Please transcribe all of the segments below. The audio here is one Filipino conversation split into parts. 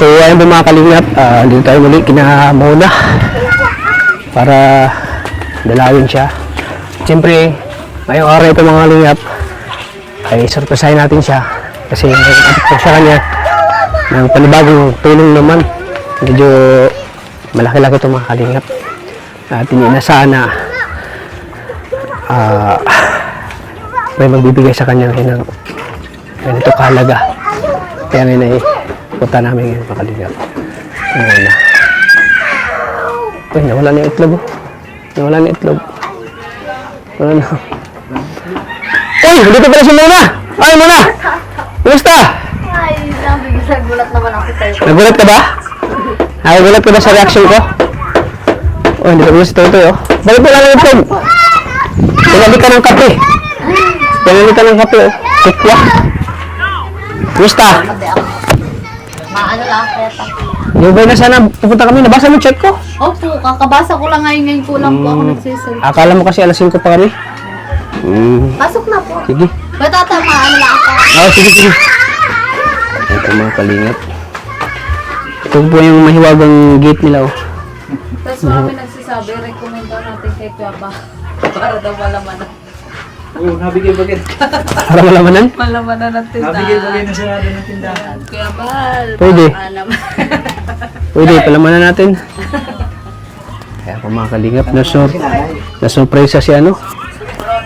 So ayun po mga kalingap, dito tayo muli kina Mona para dalawin siya. Siyempre, ngayong araw ito mga kalingap ay surpresahin natin siya kasi nag-atik po sa kanya ng panibagong tulong naman. Medyo malaki-laki ito mga kalingap at ininasahan na may magbibigay sa kanya ng ganito kahalaga. Kaya ngayon ay punta namin ngayon mga kalingap. Muna. Uy, nawala na yung itlog. Nawala na yung itlog. Wala na. Uy, dito pala si Mona! Ay, Mona! Kumusta? Ay, nagulat naman ako sa'yo. Nagulat ka ba? Nagulat ka ba sa reaction ko? Oh, hindi ka muna si Totoy, oh. Bakit wala na yung itlog? Pinali ka ng kape. Pinali ka ng kape, oh. Kukwa. Kumusta? Maano lang kaya ta. Lubay na sana pupunta kami. Nabasa mo check ko? Opo, kakabasa ko lang ngayon ko lang po ako nagsisil. Akala mo kasi alas 5 pa kami. Pasok na po. Sige. Batata, maano lang ako. Oh, sige, sige. Ito mga kalingap. Ito po yung mahiwagang gate nila, oh. Tapos marami nagsasabi, recommend daw natin kay Kuya Ba. Para daw malamanan. Oo, nabigay-bagay. Para malamanan? Malamanan ng tindahan. Nabigay-bagay na sarado ng tindahan. Kuya Bal, Pwede. baka naman. Pwede, palamanan natin. Kaya po mga kalingap, nasurpresa si ano?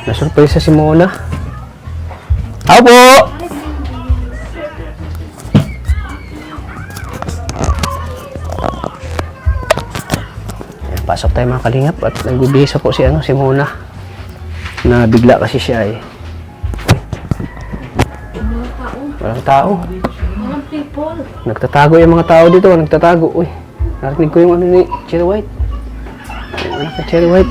Nasurpresa si Mona. Ako po! Ayan, pasok tayo mga kalingap at nagbibihis po si ano, si Mona. Na bigla kasi siya eh. Walang tao. Walang people. Nagtatago yung mga tao dito, nagtatago. Uy, narinig ko yung ano ni Cherry White. Yung anak ni Cherry White.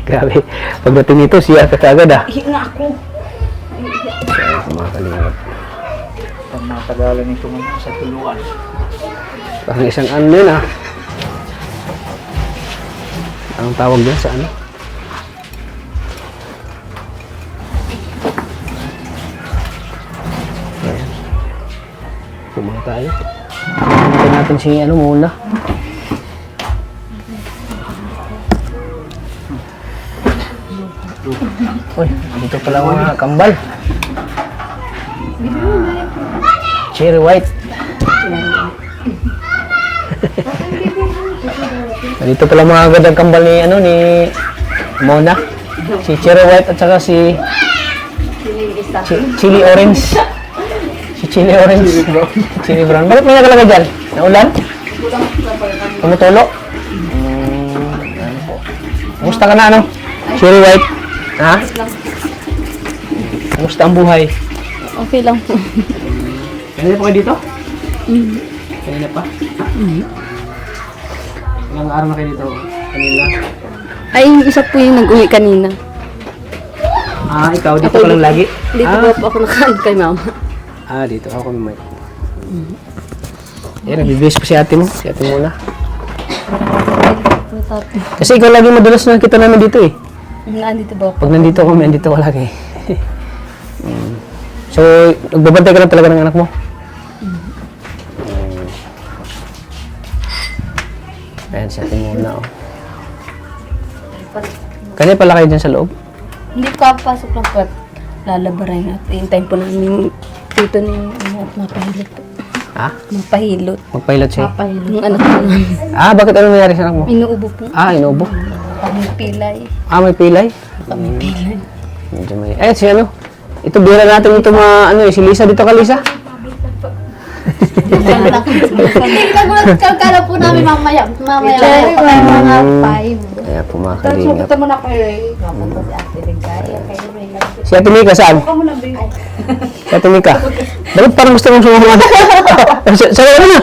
Grabe, pagdating nito, siya kakagad ah. Hinga ako. Siya mga kalingap. Pag natagalan ito sa tuluan. Parang isang ano yun ah. Anong tawag dyan sa ano? Ayan. Pumunta tayo. Pumunta natin si ano muna. Uy, dito pala mga kambal. Cherry White. Dito pala mga gandang kambal ni ano ni Mona. Si Cherry White at saka si Chili Orange. Si Chili Orange. Chili Brown. Bakit may nakalagay dyan? Naulan? Tumutulo? Ano po? Kumusta ka na ano? Cherry White? Ha? Kumusta ang buhay? Okay lang po. Kanina pa kayo dito? Kanina pa? Ilang araw na kayo dito? Kanina? Ay, yung isa po yung nag-uwi kanina. Ah, ikaw dito ka lang lagi? Dito po ako nakain kay mama. Ah, dito ako kami, Mike. Ayan, nagbibis pa si ate mo. Si ate muna. Kasi ikaw lagi madalas na kita namin dito eh. Nandito ba ako? Pag nandito kami, nandito ka lagi. So, nagbabantay ka lang talaga ng anak mo? Ayan, si ate muna. Oh. Kanina pala kayo dyan sa loob? Hindi ko papasok lang po at lalabaray at hintayin po namin yung tito ni mapahilot po. Ha? Mapahilot. Magpahilot siya? Mapahilot. Yung anak ko namin. Ah, bakit ano nangyari sa anak mo? Inuubo po. Ah, inuubo? Kami pilay. Ah, may pilay? Kami pilay. Medyo may... Eh, si ano? Ito, bira natin ito mga, ano eh, si Lisa. Dito ka, Lisa? Nagulat kala po namin mamaya. Mamaya. Mga 5. Kaya po mga kalingap. mo na kayo eh. Kapag si Ate Ligaya. Kayo rin lang. Si Ate Mika, saan? Si Ate Mika. Bakit parang gusto mong sumama? Sabi ano na?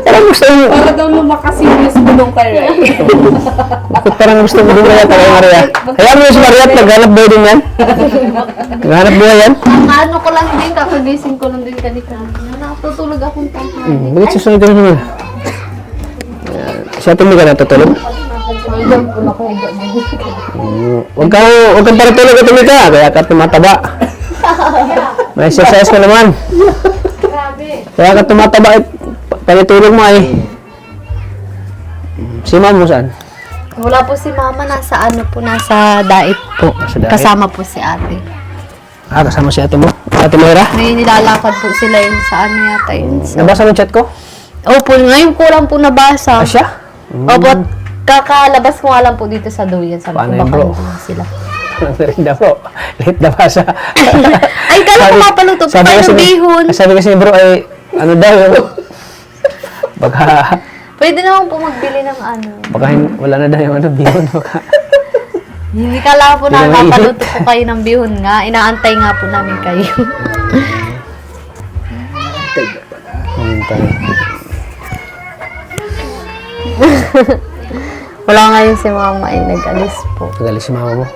Parang gusto mo. Para daw lumakasinis bulong kayo eh. Bakit parang gusto mo din kaya tayo, Maria? Kaya mo si Maria, naghanap buhay din yan? Naghanap buhay yan? Ano ko lang din, kakagising ko lang din kanina. Natutulog akong tanghali. Bakit susunod ka naman? Si Ate Mika natutulog? Diyan po na kayo. Huwag kang paratulog, Ate Mika. Kaya ka tumataba. May exercise ka naman. Kaya ka tumataba, panitulog mo ay. Si ma'am mo saan? Wala po si mama, nasa diet po. Nasa diet? Kasama po si ate. Kasama si ate mo? Ate Mayra? May nilalakad po sila yun sa yata yun. Nabasa mo yung chat ko? Opo, ngayon ko lang po nabasa. Siya? Opo, kakalabas ko nga lang po dito sa duyan. Sabi Paano ko yun, baka bro? nandun sila. Narinda bro. Late na basa. Ay, kala ko mapaluto po kayo ng bihon. Sabi kasi ni bro ay, ano daw yung, baka, Pwede naman po magbili ng wala na daw yung bihon. Baka, Hindi kala po Hindi na naman mapaluto po kayo ng bihon nga. Inaantay nga po namin kayo. hintay. Wala ngayon si mama ay nag-alis po. Nagalis si mama mo.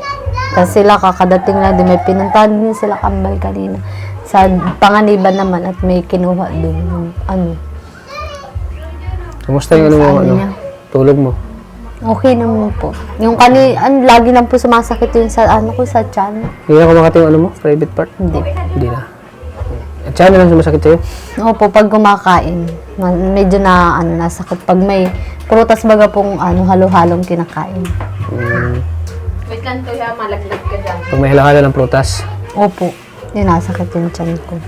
Kasi sila kakadating lang din. May pinuntahan din sila kambal kanina. Sa Panganiban naman at may kinuha din. Kumusta yung Saan niya? tulog mo? Okay naman po. Yung lagi lang po sumasakit yun sa sa tiyan. Hindi na kumakati yung private part? Hindi. Hindi na. At saan lang sumasakit sa'yo? Opo, pag kumakain, medyo nasakit. Pag may prutas baga pong halo-halong kinakain. Wait lang to, malaglag ka dyan. Pag may halakala ng prutas. Opo, yun nasakit yung tiyan ko.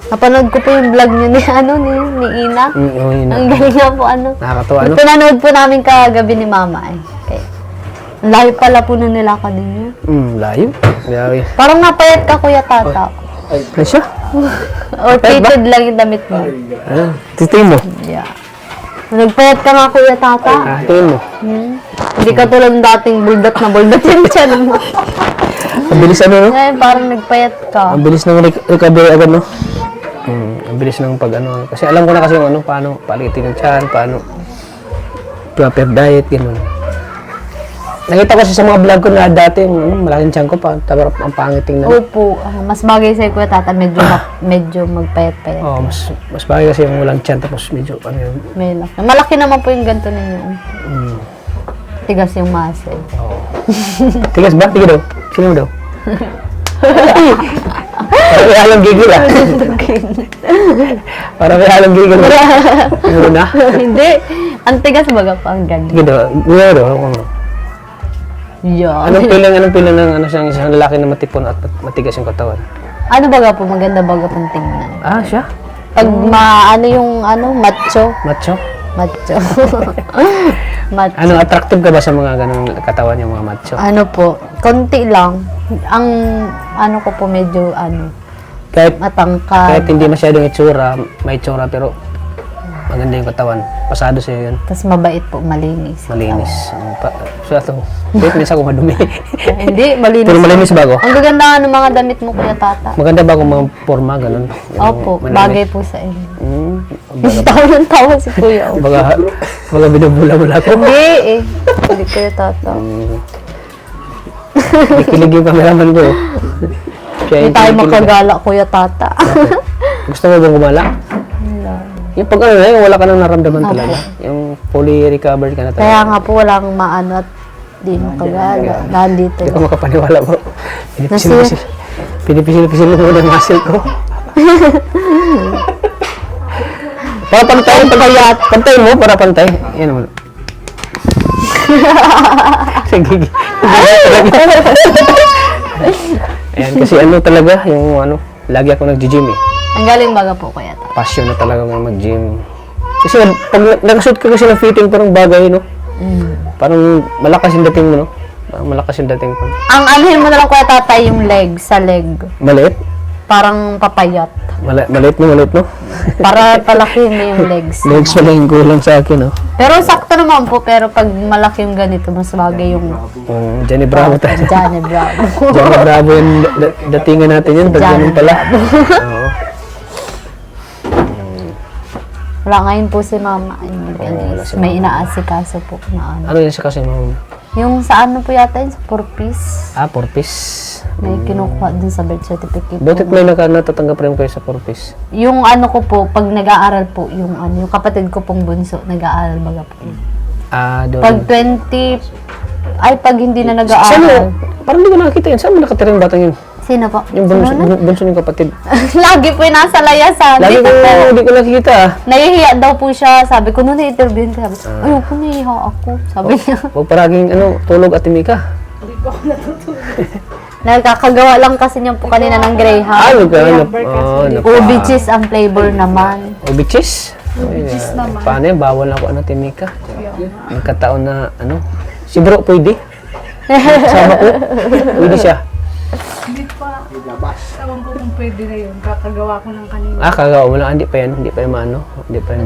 Napanood ko po yung vlog niyo ni Ina. Yun na. Ang galing nga po Nakakatawa, Pinanood po namin kagabi ni Mama Kaya, ang layo pala po na nilakad niyo. Layo. Grabe. Parang napayat ka, Kuya Tata. Ano siya? Or fitted lang yung damit mo. Titingin mo. Yeah. Nagpayat ka nga, Kuya Tata. Tingin mo. Hindi ka tulad ng dating buldat na buldat yung tiyan mo. Ang bilis no? Ngayon, parang nagpayat ka. Ang bilis ng recovery agad, no? Ang bilis ng kasi alam ko na kasi yung paano palitin ng tiyan, paano proper diet, gano'n. Nakita ko sa mga vlog ko na dati, malaking tiyan ko, ang pangit tingnan. Opo, mas bagay sa'yo, Kuya Tata, medyo magpayat-payat. Oo, mas bagay kasi yung walang tiyan, tapos medyo, May laki. Malaki naman po yung ganito ninyo. Tigas yung muscle. Tigas ba? Tigas daw. Sino mo daw? Parang may halong gigil, Parang may halong gigil. Ano na? Hindi. Ang tigas baga pa ang ganyan. Tigas daw. Ngayon daw. Yeah. Anong pilang ng isang lalaki na matipon at matigas yung katawan? Ano baga po? Maganda baga pong tingnan. Siya? Pag macho. Macho? Macho. Macho. Attractive ka ba sa mga ganong katawan yung mga macho? Po, konti lang. Ang ko po medyo Kahit matangkad. hindi masyadong itsura, may itsura pero maganda yung katawan. Pasado sa'yo yun. Tapos mabait po, malinis. Malinis. So ito, minsan ako madumi. Hindi, malinis. Pero malinis bago. Ang gaganda ng mga damit mo, Kuya Tata. Maganda ba kung mga forma, ganun? Opo, bagay po sa inyo. Baga, Tawa ng tawa si Kuya. baga binubula-bula ko. Hindi Hindi, Kuya Tata. Nakikilig yung cameraman ko. Hindi tayo makagala, Kuya Tata. Gusto mo bang gumala? Yung pag yung wala ka nang naramdaman talaga. Yung fully recovered ka na talaga. Kaya nga po, walang maano at di makagala. Nandito. Hindi ko makapaniwala mo. Pinipisil mo muna yung muscle ko. Para pantay, pantay mo para pantay. Yan naman. Sige. Ayan, kasi talaga, yung lagi ako nag-gym eh. Ang galing baga po, Kuya Tata. Passion na talaga ngayon mag-gym. Kasi pag nag-shoot ka kasi ng fitting, parang bagay, no? Parang malakas yung dating mo, no? Parang malakas yung dating ko. Ang anuhin mo na lang, Kuya Tata, yung leg, sa leg. Maliit? Parang papayat. Maliit, no? Para palakihin mo yung legs. Legs pala yung kulang sa akin, no? Pero sakto naman po, pero pag malaki yung ganito, mas bagay yung Johnny Bravo tayo. Johnny Bravo. Johnny Bravo yung datingan natin yun. Pag Johnny ganun pala. Oo. Wala ngayon po si Mama. May inaasikaso po na Ano yun siya kasi, ma'am? Yung sa po yata yun, sa Purpose. 4-piece. May kinukuha dun sa birth certificate. Butit may natatanggap rin kayo sa 4-piece. Yung ko po, pag nag-aaral po, yung yung kapatid ko pong bunso, nag-aaral baga po. Doon. Pag 20 Ay, pag hindi na Saan mo? nag-aaral. Parang hindi ko nakakita yan. Saan mo nakatira yung batang yun? Sino po? Yung bunso ng kapatid. Lagi po yung nasa layasan. Lagi ko, hindi ko nakikita ah. Nahihiya daw po siya. Sabi ko, nung na-interview ko, sabi, ayoko, nahihiya ako. Sabi niya. Huwag paraging tulog at timika. Nagkakagawa lang kasi niya po kanina ng Greyhound. Ubi cheese ang flavor naman. Ubi cheese? Paano yan? Bawal ako timika. Nagkataon na si bro pwede. Sama ko. Pwede siya. Hindi pa. Ewan ko kung pwede na yun. Kakagawa ko ng kanina. Kagawa mo lang. Hindi pa yan. Hindi pa yan Hindi pa yan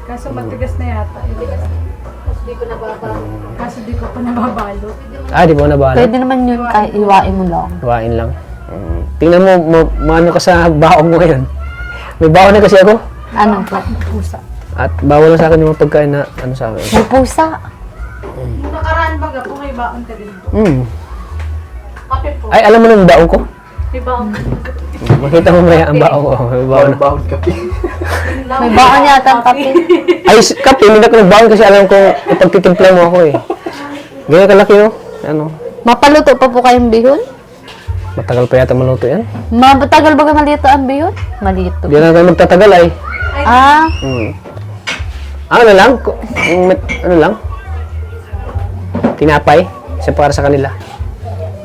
Kaso matigas na yata. Kaso di ko pa nababalo. di ba nabala? Pwede naman yun, kahit iwain mo lang. Iwain lang. Tingnan mo, maano ka sa baong mo ngayon. May baon na kasi ako. Ano po? Pusa. At bawal lang sa akin yung mga pagkain na sa akin. May pusa. Yung nakaraan baga po may baon ka din po. Kape po. Ay, alam mo na yung baong ko? May baon ka. Makita mo maya ang baong ko. May baon na. Bawal kape. May baon yata ang kape. Ay, kape, hindi ako nagbaon kasi alam kong ipagtitimpla mo ako eh. Ganyan kalaki no? Mapaluto pa po kayong bihon? Matagal pa yata maluto yan. Matagal ba malito ang bihon? Malito. Hindi na tayo magtatagal ay. Ah, Ano lang? Ano lang? Tinapay. Isa para sa kanila.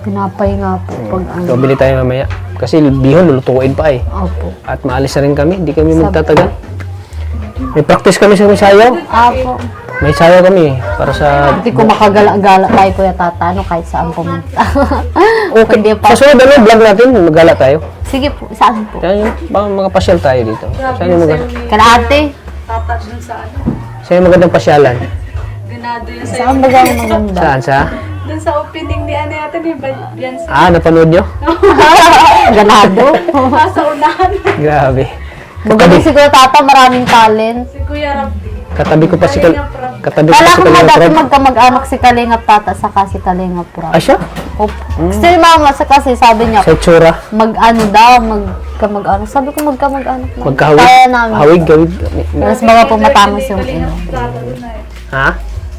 pinapay nga po pag ano. So, bili tayo mamaya. Kasi bihon, lulutuin pa eh. Opo. At maalis na rin kami. Hindi kami magtatagal. May practice kami sa sayaw. Apo. May sayaw kami para sa... Hindi ko makagala-gala tayo Kuya Tata, kahit saan pumunta. Okay. Hindi pa. Sa sunod vlog natin, magala tayo. Sige po, saan po? Yan yung mga pasyal tayo dito. Saan yung Kalahati. Tata dun sa ano. saan yung magandang pasyalan? Ganado yun sa'yo. Saan ba gawin maganda? Saan? Sa? Dun sa opening ni ano yata ni Bianca. Napanood nyo? Ganado. Nasa unahan. Grabe. Magaling siguro Tata, maraming talent. Si Kuya Rabdi. Katabi ko pa si Katabi ko Kala pa si ko nga Kalingap dati Rob. magkamag-anak si Kalingap Tata saka si Kalingap Rob. Siya? Opo. Gusto ni Mama sa kasi sabi niya, Sa itsura. mag-ano daw, magkamag-anak. Sabi ko magkamag-anak na. Magkahawig. Kaya namin. Hawig, gawig. Mas mga pumatamos yung ino. Tata dun na eh. Ha?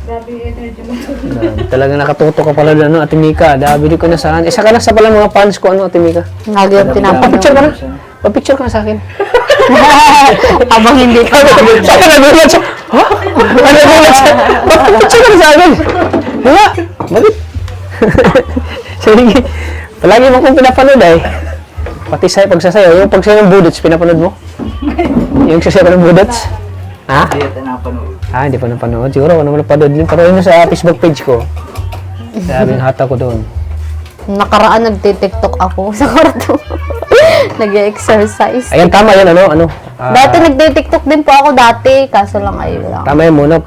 Grabe yung energy mo. Grabe. Talaga nakatuto ka pala doon, Ate Mika. Dabili ko na saan. Isa ka na sa pala mga fans ko, Ate Mika. Lagi yung Pa-picture ka pinapanood. na. Pa-picture ka na sa akin. Habang hindi ka. Siya ka nagulat siya. Ha? Ano nagulat siya? Pa-picture ka na sa akin. Wala. Bakit? Sige. Palagi mo kong pinapanood eh. Pati pagsasayaw. Yung pagsayaw ng budots, pinapanood mo? Yung sasayaw ng budots? Ha? Hindi natin napanood. Hindi pa napanood. Siguro ako naman napanood din. Pero yun sa Facebook page ko. Sabi ng hata ko doon. Nakaraan nagtitiktok ako sa kwarto. Nag-exercise. Ayan, tama yan. Dati nagtitiktok din po ako dati. Kaso lang ay lang. Tama yan muna.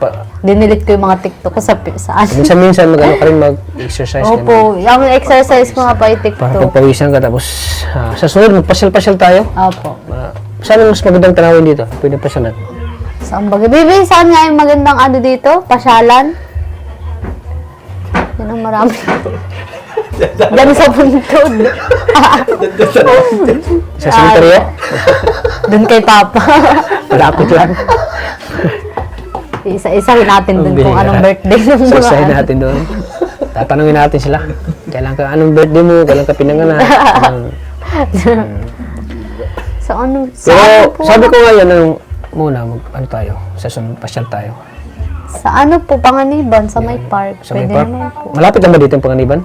Dinilit ko yung mga tiktok ko sa ano. Minsan mag-ano ka rin mag-exercise. Opo, yung exercise ko nga pa yung Para tiktok. pagpawisan ka. Tapos sa sunod, magpasyal-pasyal tayo. Opo. Saan ang mas magandang tanawin dito? Pwede pasyalan. Saan ba? Bibi, saan nga yung magandang ano dito? Pasyalan? Yan ang marami. Diyan sa puntod. Sa cemetery? Doon kay Papa. Malapit lang. Isa-isahin natin doon kung anong birthday ng mga Isa-isahin natin doon. Tatanungin natin sila. Anong birthday mo? Kailan ka pinanganak? So ano? Pero po? sabi ko ngayon, ano tayo? Sa sunod, pasyal tayo. Sa ano po? Panganiban, sa may park. Sa may Pwede park. naman po. Malapit lang ba dito yung Panganiban?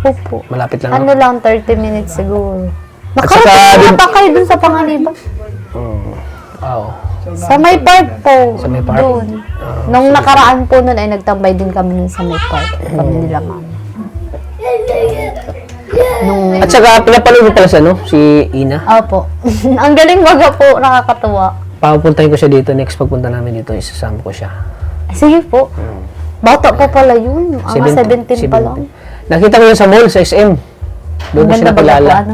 Opo. Malapit lang. Ano lang, 30 minutes siguro. At saka Nakarating din- na pa kayo dun sa Panganiban. Oo. Sa may park po. Sa may park? Doon. Nung nakaraan po nun ay nagtambay din kami nun sa may park. Kami nila mama. Nung... At saka pinapanood mo pala si Ina. Opo. Ang galing maga po, nakakatuwa. Papuntahin ko siya dito. Next pagpunta namin dito, isasama ko siya. Sige po. Bata pa pala yun. 17 pa lang. Nakita ko yun sa mall, sa SM. Doon ko Ang siya ganda ba nakilala. ano?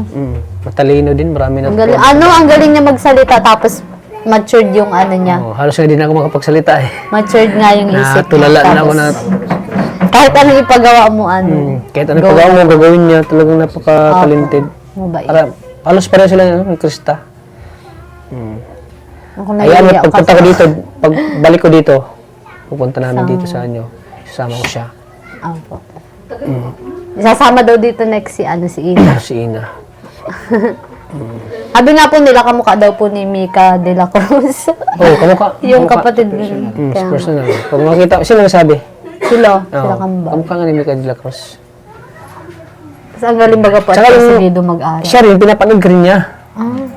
Matalino din, marami na. Ang galing, ang galing niya magsalita tapos matured yung ano niya. Halos nga din ako makapagsalita eh. Matured nga yung isip niya. Natulala na ako Tapos, na. kahit anong ipagawa mo, ano. Kahit anong pagawa mo, gagawin niya. Talagang napaka-talented. Mabait. Halos pareho sila yung Krista. Ako Ayan, naiiyak pagpunta ko kasi. dito, pagbalik ko dito, pupunta namin dito sa inyo. Sasama ko siya. Opo. Isasama daw dito next si Ina. Si Ina. Sabi nga po nila, kamukha daw po ni Mika de la Cruz. Oh, kamukha. Yung kamukha. kapatid din. Sa personal. Pag makita, sino nagsabi? Sila Oo. kambal. Kamukha nga ni Mica de la Cruz. Kasi ang galing baga po at Tsaka yung- kasibido mag-aral. Siya rin, pinapanood ka rin niya.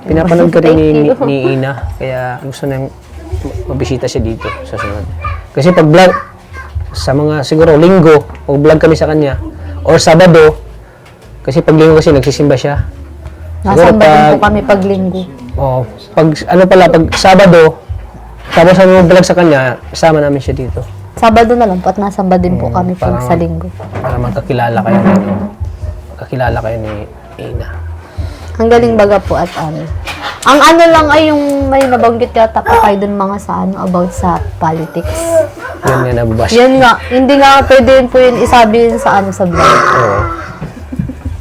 Pinapanood ka rin Thank you. ni Ina. Kaya gusto nang mabisita siya dito sa sunod. Kasi pag vlog, sa mga siguro linggo, o vlog kami sa kanya, or Sabado, kasi pag linggo kasi nagsisimba siya. Nasamba din po kami pag linggo. Oh, pag pag Sabado, tapos ano vlog sa kanya, sama namin siya dito. Sabado na lang po at nasamba din po kami pag parang- sa linggo. Para magkakilala kayo ni Ina. Ang galing baga po at ang ano lang ay yung may nabanggit yata po kayo dun mga sa about sa politics. Yan nga nababash. Yan nga, hindi nga pwede yun po yun isabihin sa sa vlog. Oo.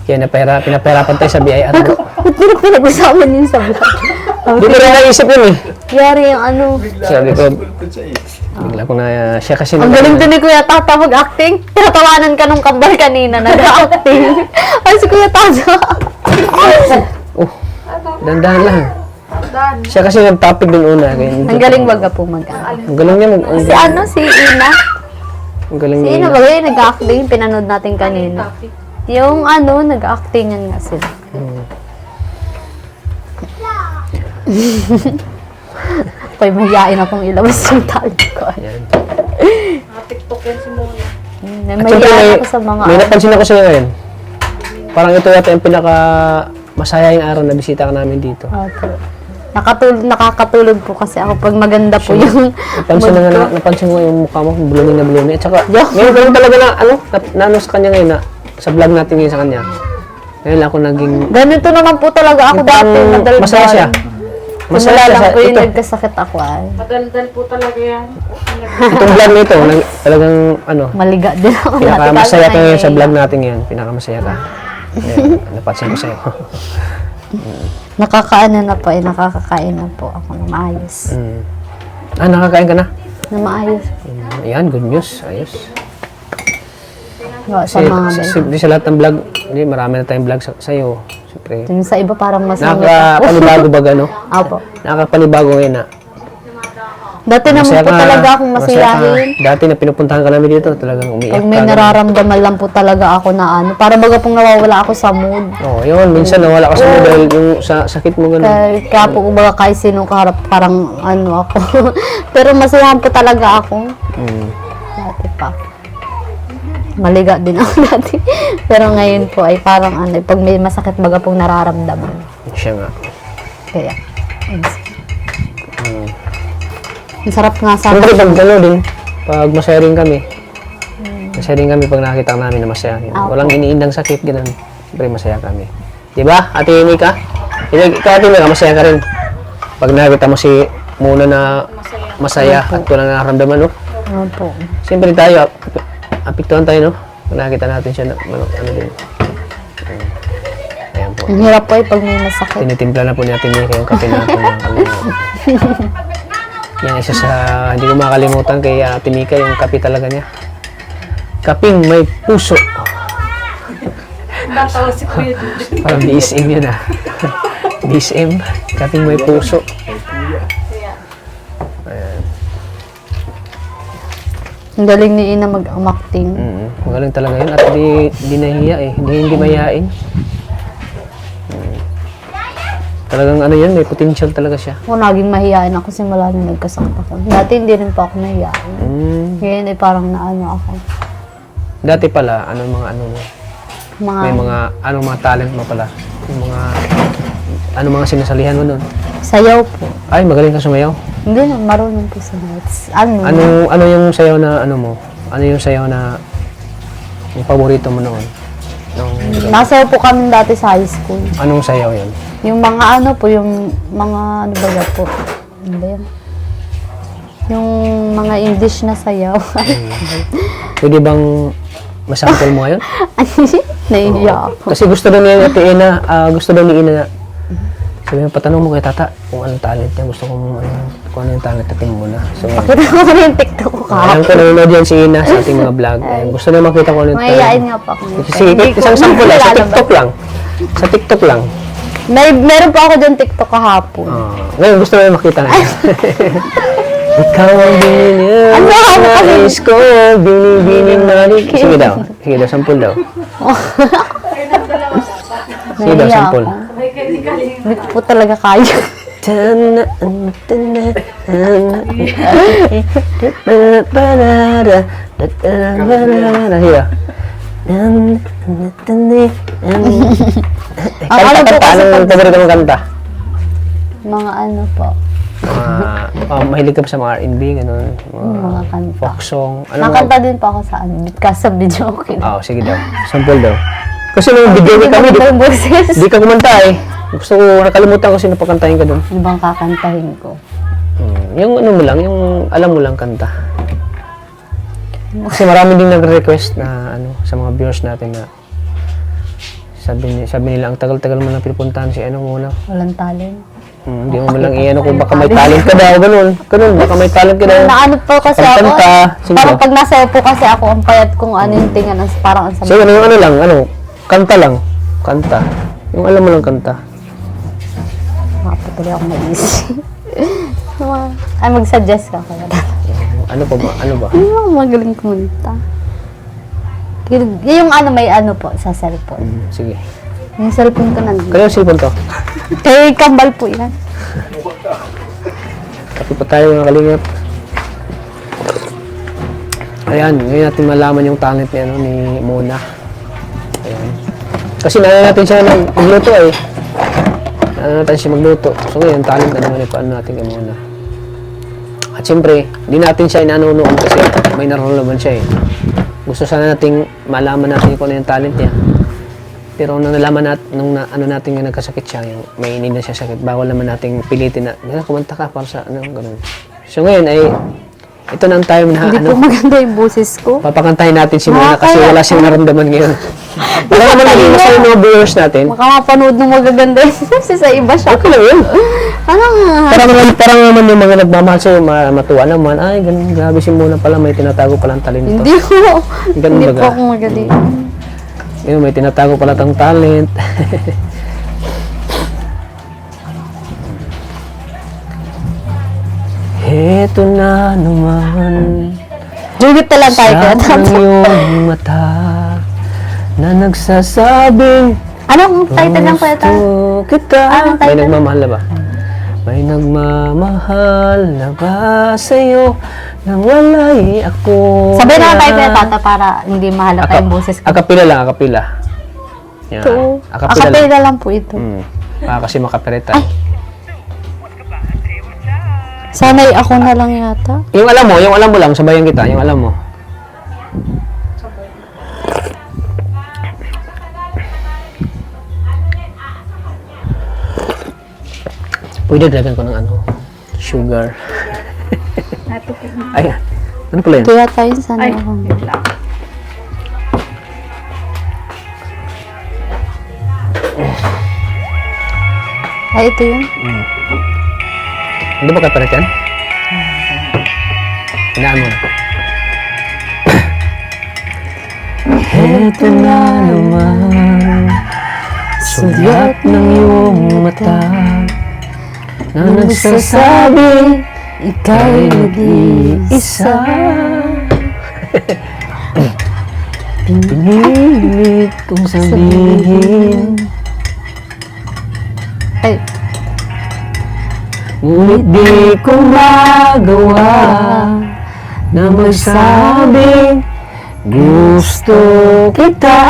Kaya pinapahirapan tayo sa BIR. Ba't nila pinag-usapan yun sa vlog? Hindi ko rin naisip yun eh. Yari yung Sabi ko, bigla ko na siya kasi ang galing din ni Kuya Tata mag-acting. Tinatawanan ka nung kambal kanina, nag-acting. Ay, si Kuya Tata. Dandahan lang. Siya kasi nag-topic dun una. Kaya, Ang galing baga po mag-acting. ang galing niya Si Ina. ang galing Si niya. Ina baga yung nag-acting, pinanood natin kanina. Yung nag-actingan nga sila. Ako'y mahihain akong ilabas yung tali ko. Yan. TikTok yan si Mona. At syempre, Mahihain ako sa mga may napansin ako sa'yo ngayon. Parang ito yata yung pinaka masayang araw na bisita ka namin dito. Opo. Nakakatulog po kasi ako pag maganda po yung Napansin ko yung mukha mo, buluni na buluni. At saka, ngayon ganun talaga na sa kanya ngayon sa vlog natin ngayon sa kanya. Ngayon lang ako naging, ganito naman po talaga ako dati. Madaldal. masaya siya. Masaya lang po yung ito, nagkasakit ako ay. Madaldal po talaga yan. itong vlog nito, talagang Maliga din ako. pinakamasaya ka ngayon sa vlog natin ngayon. Pinakamasaya ka. Ngayon, napansin ko sa'yo. Nakakaano na po nakakakain na po ako na maayos. Nakakain ka na? Na maayos. Ayan, good news. Ayos. Sa Kasi, mga sa lahat ng vlog, marami na tayong vlog sa'yo. Siyempre. yung sa iba parang mas Nakakapanibago ba gano? Apo. Nakakapanibago ngayon na. Dati naman po talaga akong masiyahin. Dati na pinupuntahan ka namin dito, talagang umiiyak Pag may ka. nararamdaman lang po talaga ako na para baga pong nawawala ako sa mood. Oo, yun. Minsan nawala ka sa mood dahil yung sa sakit mo gano'n. Kaya po baga kahit sino kaharap parang ako. Pero masayahan po talaga ako. Dati pa. Maliga din ako dati. Pero ngayon po ay parang pag may masakit baga pong nararamdaman. Siya nga. Kaya, ang sarap nga sa Siyempre pag gano'n din, pag masaya rin kami. Masaya rin kami pag nakita namin na masaya. Walang iniindang sakit, gano'n. Siyempre masaya kami. Diba, Ate Mika? Ikaw, Ate Mika, masaya ka rin. Pag nakita mo si Muna na masaya at walang nararamdaman, no? po. Siyempre tayo, apektuhan tayo, no? Pag nakita natin siya, ano din. Ayan po. Ang hirap po pag may masakit. Tinitimpla na po ni Ate Mika yung kape natin. Yan isa sa hindi ko makalimutan kay Ate Mika, yung kape talaga niya. Kaping may puso. Natawa si Kuya Dudut. Parang BSM yun ah. BSM, kaping may puso. Ang galing ni Ina mag-acting. Magaling talaga yun at di nahiya eh. Hindi mayayain. Talagang ano yan, may potential talaga siya. Ako naging mahihain ako simula nung nagkasakit ako. Dati hindi rin po ako mahihain. Ngayon ay parang naano ako. Dati pala, mga mo? Mga, May mga talent mo pala? Yung mga sinasalihan mo nun? sayaw po. Ay, magaling ka sumayaw. Hindi na, marunong po sa notes. Ano yung sayaw na mo? Ano yung sayaw na yung paborito mo noon? Nasayaw po kami dati sa high school. Anong sayaw yun? Yung mga yung mga ba po? Ano ba yan? Yung mga English na sayaw. Pwede bang masample mo ngayon? Nahihiya ako. Kasi gusto daw ni Ate Ina, gusto daw ni Ina Sabi mo, patanong mo kay tata kung anong talent niya. Gusto kong kung ano yung talent natin muna. So, Pakita ko na yung TikTok ko alam ko nanonood yan si Ina sa ating mga vlog. Gusto na makita ko ano yung Mayayain talent. nga po ako. Sige, isang sample lang. Sa TikTok lang. Sa TikTok lang. Meron po ako dyan TikTok kahapon. Ngayon, gusto na makita na. Ikaw ang binili. Ano ako kasi? Nais ko, binibini malik. Sige daw, sample daw. Sige daw, Nahiya sample. ako. Hindi ko po talaga kaya. Kanta, anong paborito mong kanta? Mga ano po. Mahilig ka ba sa mga R&B, gano'n? Mga kanta. Folk song. Ano Nakanta din po ako sa sa video okay. sige daw. Sample daw. Kasi nung video ni kami, Ang boses. di ka kumanta eh. Gusto ko, nakalimutan ko sino pakantahin ka doon. Ibang kakantahin ko. Yung ano mo lang, yung alam mo lang kanta. Kasi marami din nagre-request na ano sa mga viewers natin na sabi nila ang tagal-tagal mo na pinupuntahan si ano muna. Walang talent. Hindi mo lang i-ano kung baka may talent ka daw, ganun, baka may talent ka daw. Naano po kasi ako. Pagkanta, sige. Parang pag nasa po kasi ako, ang payat kung ano yung tingan. Parang ang So, yung ano lang, kanta lang. Kanta. Yung alam mo lang kanta. Makapatuloy ako mag-isip. Ay, mag-suggest ka kaya. Ano pa ba? Ano ba? Ano magaling kumanta? Yung ano, may ano po sa cellphone. Sige. Yung cellphone ko nandun. Kaya yung cellphone to. Kay Kambal po yan. Kapi pa tayo mga kalingap. Ayan, ngayon natin malaman yung talent ni, ni Mona. Ayan. Kasi nana natin siya magluto eh. Nana natin siya magluto. So ngayon, talent na naman paano natin kay Mona. At siyempre, hindi natin siya inanunoon kasi may nararamdaman siya eh. Gusto sana nating malaman natin kung ano yung talent niya. Pero nung nalaman ano natin yung nagkasakit siya, yung may inid na siya sakit, bawal naman nating pilitin na, kumanta ka para sa ano, ganun. So ngayon ay, ito na ang time na Hindi po maganda yung boses ko. papakantahin natin si Mona kasi wala siyang naramdaman ngayon. Wala naman naging masaya yung mga viewers natin. Baka mapanood ng magaganda yung boses sa iba siya. Okay lang yun. Ano nga? Parang naman yung mga nagmamahal sa'yo, matuwa naman, ay, ganun, grabe si Mona pala, may tinatago palang talento. Hindi po. Ganun Hindi baga. po ako magaling. Ngayon, may tinatago pala tang talent. Heto na naman Jugit na lang tayo kaya. sa iyong mata na nagsasabing Anong title lang kaya tayo? gusto kita. Anong title? May nagmamahal na ba? May nagmamahal na ba sa'yo nang wala'y ako? Sabi na tayo kaya tata para hindi mahalata yung boses ko. Akapila lang, akapila. Yan. Ito. Akapila lang. Akapela lang po ito. Kasi makapiret tayo. Sana'y ako na lang yata. Yung alam mo lang, sabayan kita, yung alam mo. Pwede dagdagan ko ng sugar. Ay, ano pala yun? Ito yata yun, sana'y ako. Ay, ito yun. Hindi ba kaparet yan? Hinaan mo na. Heto na naman sulat ng iyong mata na nagsasabi ika'y nag-iisa. Pinilit kong sabihin Ay, ngunit di ko magawa na magsabing gusto kita.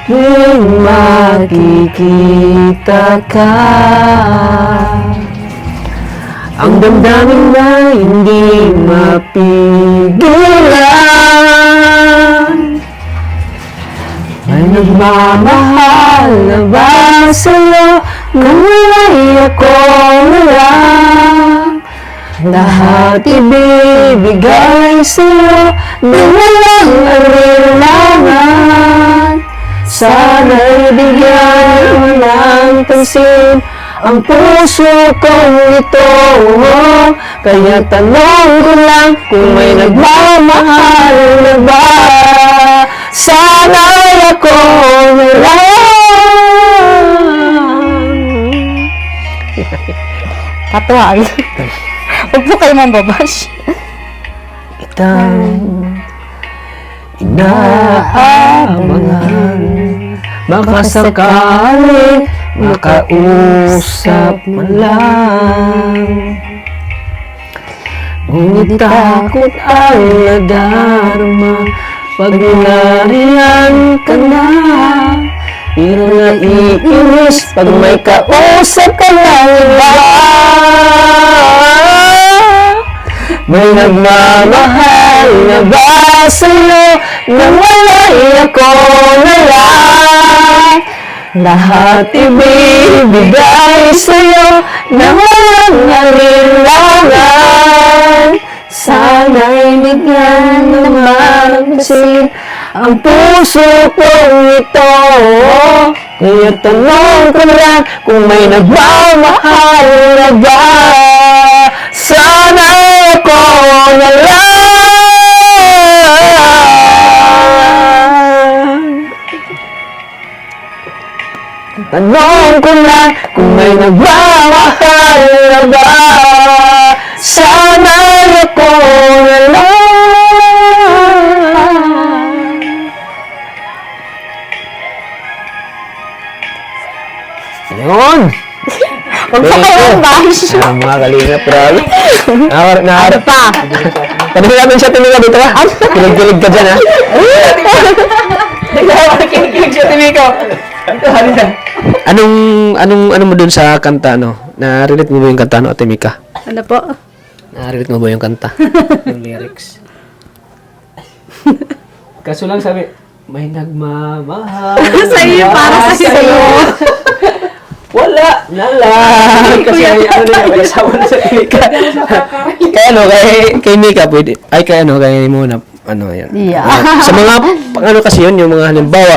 Tuwing makikita ka, ang damdamin na hindi mapigilan. May nagmamahal na ba sa'yo nang wala'y ako na lang? Lahat ibibigay sa'yo nang walang alinlangan. Sana'y bigyan ng pansin ang puso kong ito. Kaya tanong ko lang kung may nagmamahal na ba. Sana'y ako na lang. Katuwag. Huwag po kayo mambabash. Kitang inaabangan, baka sakali makausap man lang. Ngunit takot ang nadarama pag nariyan ka na. Pero naiinis pag may kausap ka ng iba. May nagmamahal na ba sa'yo na wala'y ako na lang? Lahat ibibigay sa'yo na walang alinlangan. Sana'y bigyan naman ng pansin ang puso kong ito. Kaya tanong ko lang kung may nagmamahal na ba. Sana'y ako na lang. Tanong ko lang kung may nagmamahal na ba. Sana'y ako na lang. Ayun! Huwag po kayo mambash. Mga kalingap, grabe. Ano pa? Pwede namin siya tumingin dito ha? Kilig-kilig ka dyan ha? Kinig siya, Timiko. Ito, halina. Ano mo dun sa kanta, ano? Na-relate mo ba yung kanta, no, Ate Mika? Ano po? Na-relate mo ba yung kanta? Yung lyrics. Kaso lang sabi, may nagmamahal. Sa'yo, para sa'yo. Wala na lang. Kasi ano na yung asawa na sa Timika. Kaya ano, kay Mika, pwede, ay kay ano, kay Mona, ano yan. Yeah. Sa mga, ano kasi yun, yung mga halimbawa,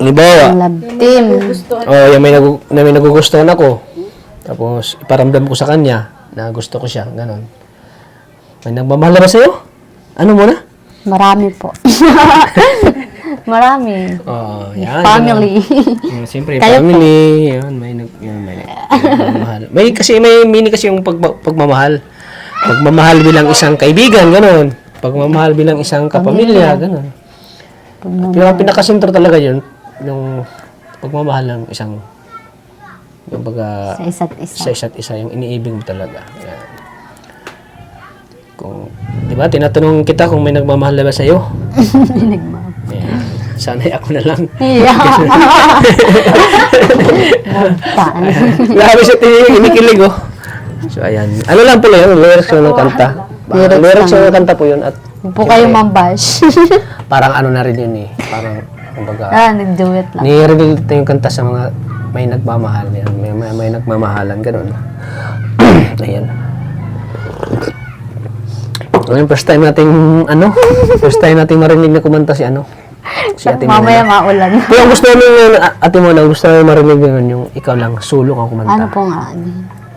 Love team. oh, yung may nagugustuhan ako, tapos iparamdam ko sa kanya na gusto ko siya, ganon. May nagmamahal na ba sa'yo? Ano muna? Marami po. Marami. Oh, yan. Family. Siyempre, Kayo family. Yan, may nagmamahal. May mini kasi yung pagmamahal. Pagmamahal bilang isang kaibigan, ganon. Pagmamahal bilang isang kapamilya, ganon. Pero ang pinakasentro talaga yun, yung pagmamahal ng isang, yung baga, Sa isa't isa. sa isa't isa, yung iniibig mo talaga. Yan. Kung, di ba, tinatanong kita kung may nagmamahal na ba sa'yo? Yan. Sana'y ako na lang. Yeah. Taan. Grabe siya kinikilig, oh. So, ayan. Ano lang po yun, lyrics yun ng kanta. Lyrics yun ng kanta po yun. At Huwag po kayo mambash. parang ano na rin yun eh. Parang, kumbaga, Nag-duet lang. nire-relate yung kanta sa mga may nagmamahal. Yan. May nagmamahalan, ganun. Ayan. Ngayon, first time nating marinig na kumanta si ano. Si Ate Mona. Mamaya maulan. Pero gusto namin, Ate Mona, gusto namin marinig yun, yung ikaw lang, solo kang kumanta. Ano po nga?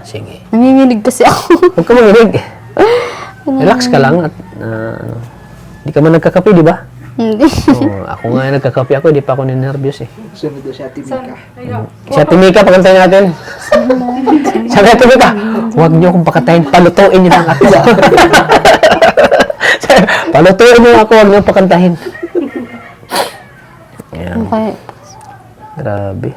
Sige. Nanginginig kasi ako. Huwag ka marinig. Relax ka lang at hindi ka man nagkakape, di ba? Hindi. Oh, ako nga nagkakape ako, di pa ako ninervyos eh. Sunod doon siya, Timika. Si Ate Mika, pakantayin natin. Sabi Ate Mika, huwag niyo akong pakatayin, palutuin niyo lang ako. Palutuin niyo ako, huwag niyo pakantahin. Ayan, Okay. grabe.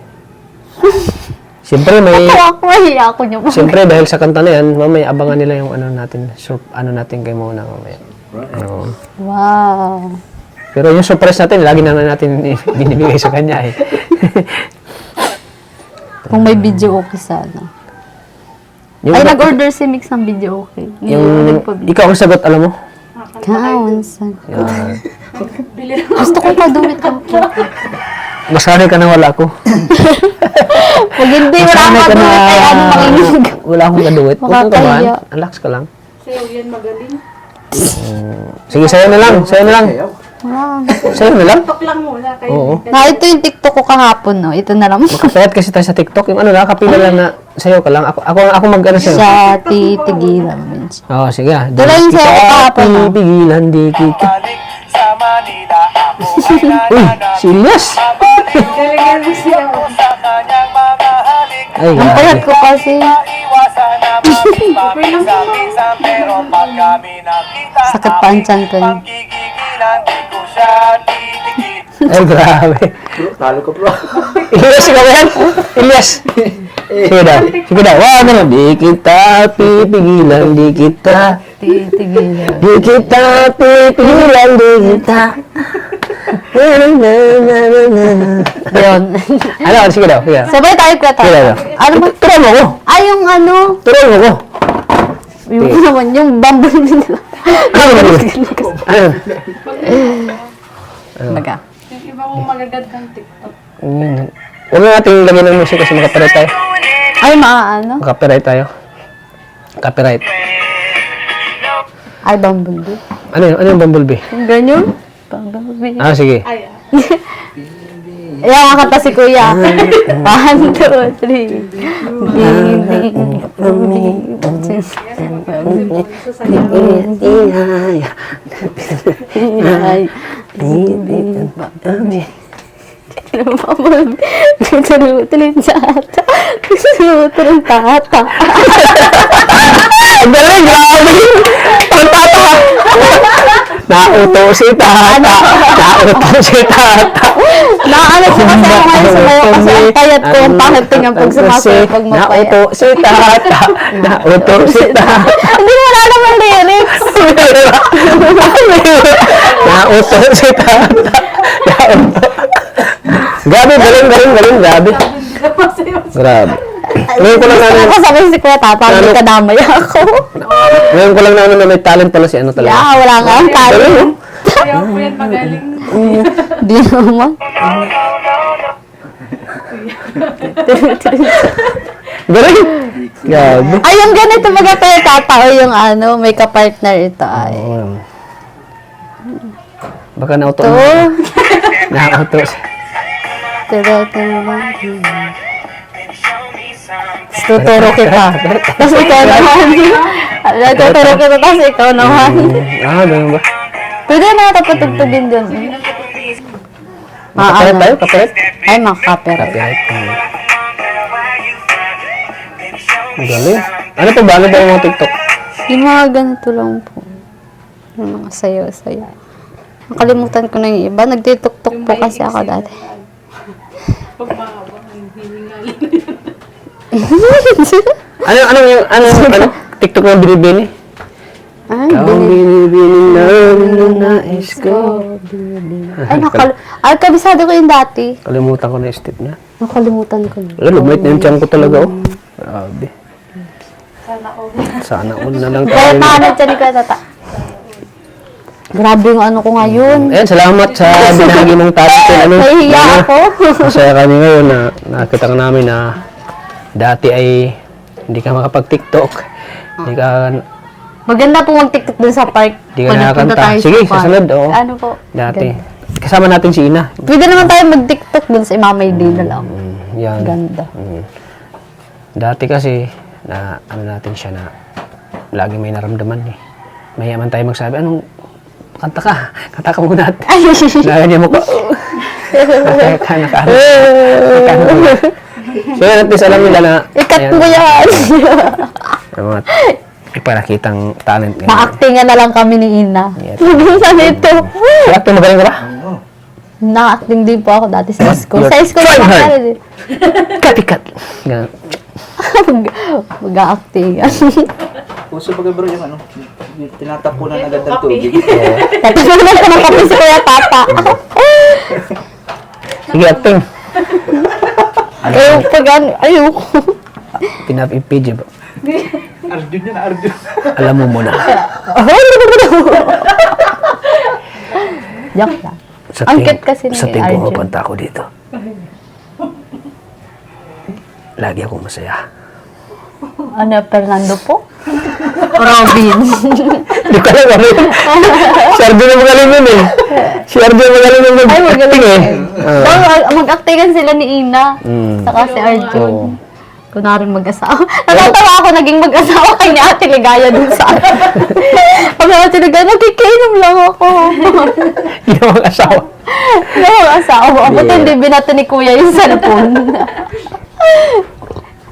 Siyempre may... Ako, hiya ako niyo po. Siyempre, dahil sa kanta na yan, mamaya abangan nila yung ano natin kay Mona mamaya. Oo. Wow. Pero yung surprise natin, lagi na natin binibigay sa kanya eh. Kung may video okay sana. Yung, Ay, nag-order si Mix ng video okay. yung, ikaw ang sagot, alam mo? Kaunsan. Yan. Gusto ko pa duwit okay. Masanay ka na wala ko. Pag hindi, wala Masanay akong duwit ay ano makinig. Wala akong kaduwit. Huwag kang kabahan. Makakahiya. Relax ka lang. Sayo yan magaling. Sige, sa'yo na lang. Sa'yo na lang. Sayaw. Wala. Sa'yo na lang? TikTok lang muna kayo. Oo. Ito yung TikTok ko kahapon, no? Ito na lang. Makapayat kasi tayo sa TikTok. Yung ano, nakapila lang na sa'yo ka lang. Ako mag-ano sa'yo. Sa titigilan. Oo, sige. Ito lang yung sa'yo ko kahapon, no? Pipigilan, di kita. Uy, serious? Galingan mo siya. Ay, Ang payat ko kasi. Sakit pa ang tiyan ko. Ay, grabe. Talo ko bro. Ilyas, ikaw yan? Ilyas. Sige daw. Sige daw. Wow, ano? Di kita pipigilan, di kita. Titigilan. Di kita pipigilan, di kita. Yun. Ano? Sige daw. Sige. Sabay tayo kweta. Sige daw. Ano ba? Turuan mo ko. Ay, yung ano. Turuan mo ko. Yung naman, yung bumblebee nila. Ano? Ano? Baga. Yung iba kong magagandang TikTok. Huwag na natin lagyan ng music kasi makapiright tayo. Ay, ano? Makapiright tayo. Copyright. Ay, bumblebee. Ano yun? Ano yung bumblebee? Yung ganyan? Bumblebee. Ah, sige. Ay, Ayan, kakanta si Kuya. 1, 2, 3. Tuloy sa ata. Tuloy tata. Ang galing, grabe! Ang tata! Nauto si tata! Nauto si tata! Naano ko kasi ako ngayon sa mayo kasi ang payat ko. Ang pangit tingnan pag sumasayo pag mapayat. Nauto si tata! Nauto si tata! Hindi mo wala naman lyrics. Nauto si tata! Nauto! Grabe, galing, grabe. Grabe. Ngayon ko lang na Ako sabi si Kuya Tata, hindi ka damay ako. ngayon ko lang na may talent pala si ano talaga. Yeah, wala nga ang talent. kaya ako yan magaling. Di naman. Galing! Grabe. Ay, yung ganito mga Kuya Tata o yung ano, may ka-partner ito ay. Baka nauto. Ito. Nauto. Tuturo kita. Tapos ikaw naman. Tuturo kita, tapos ikaw naman. Ganun ba? Pwede na ito patugtugin dun. Kapalit tayo? Kapalit? Ay, makapera. Copyright. Ang galing. Ano pa ba? Ano ba yung mga TikTok? Yung mga ganito lang po. Yung mga sayo-sayo. Nakalimutan ko na yung iba. Nagtituktok po kasi ako dati. Pag mahaba, hiningal. Ano? TikTok na binibini? Ay, Ikaw binibini ng nais ko. Ay, kabisado ko yung dati. Kalimutan ko na yung step niya. Nakalimutan ko yun. Lumait na yung tiyan ko talaga, oh. Grabe. Sana all na lang Kaya tayo. paano dyan ni Kuya Tata? Grabe yung ano ko ngayon. Ayan, salamat sa binahagi mong talent. Ano, Nahihiya ako. Masaya kami ngayon na nakita ka namin na dati ay hindi ka makapag-TikTok. Hindi ka, Maganda po mag-tiktok dun sa park. hindi ka Pag nagpunta nakakanta. tayo Sige, park. sa sunod, oh. Ano po? Dati. Kasama natin si Ina. Pwede naman tayo mag-tiktok dun sa Imamay Day na lang. Yan. Ganda. Dati kasi, na ano natin siya na lagi may naramdaman eh. Mayaman tayo magsabi, anong kanta ka? Kanta ka muna. Ay, Ganyan mo ko. Naka-ano. So yun, at least alam nila na ikat mo yan. yung mga iparakitang talent. Na-actingan na lang kami ni Ina. Yes. Sa nito. Kaya magaling ka ba? Na-acting din po ako dati sa school. You're Sa school trying na hard. din. Copycat. Ganun. Mag-acting. Puso pag bro yung ano, yung tinatapunan agad ng tubig. Tatapunan ko ng kape si Kuya Tata. Sige, acting. Ayoko pag ano, ayoko. Pinap-PJ ba? Arjun yan, Arjun. Alam mo muna. Joke lang. Sa Ang ting- cute kasi ni Sa ting Arjun. pumapunta ako dito. Lagi akong masaya. Ano, Fernando po? Robin. Hindi ko alam ano yun. Si Arjo na magaling yun eh. Si Arjo magaling yung Ay, mag-acting eh. Mag-actingan sila ni Ina. Saka si Arjun. Kunwari mag-asawa. Natatawa ako naging mag-asawa kay ni Ate Ligaya dun sa pag Ate Ligaya, nagkikainom lang ako. Hindi mo mag-asawa. Hindi ako mag-asawa. Abot hindi binato ni Kuya yung cellphone.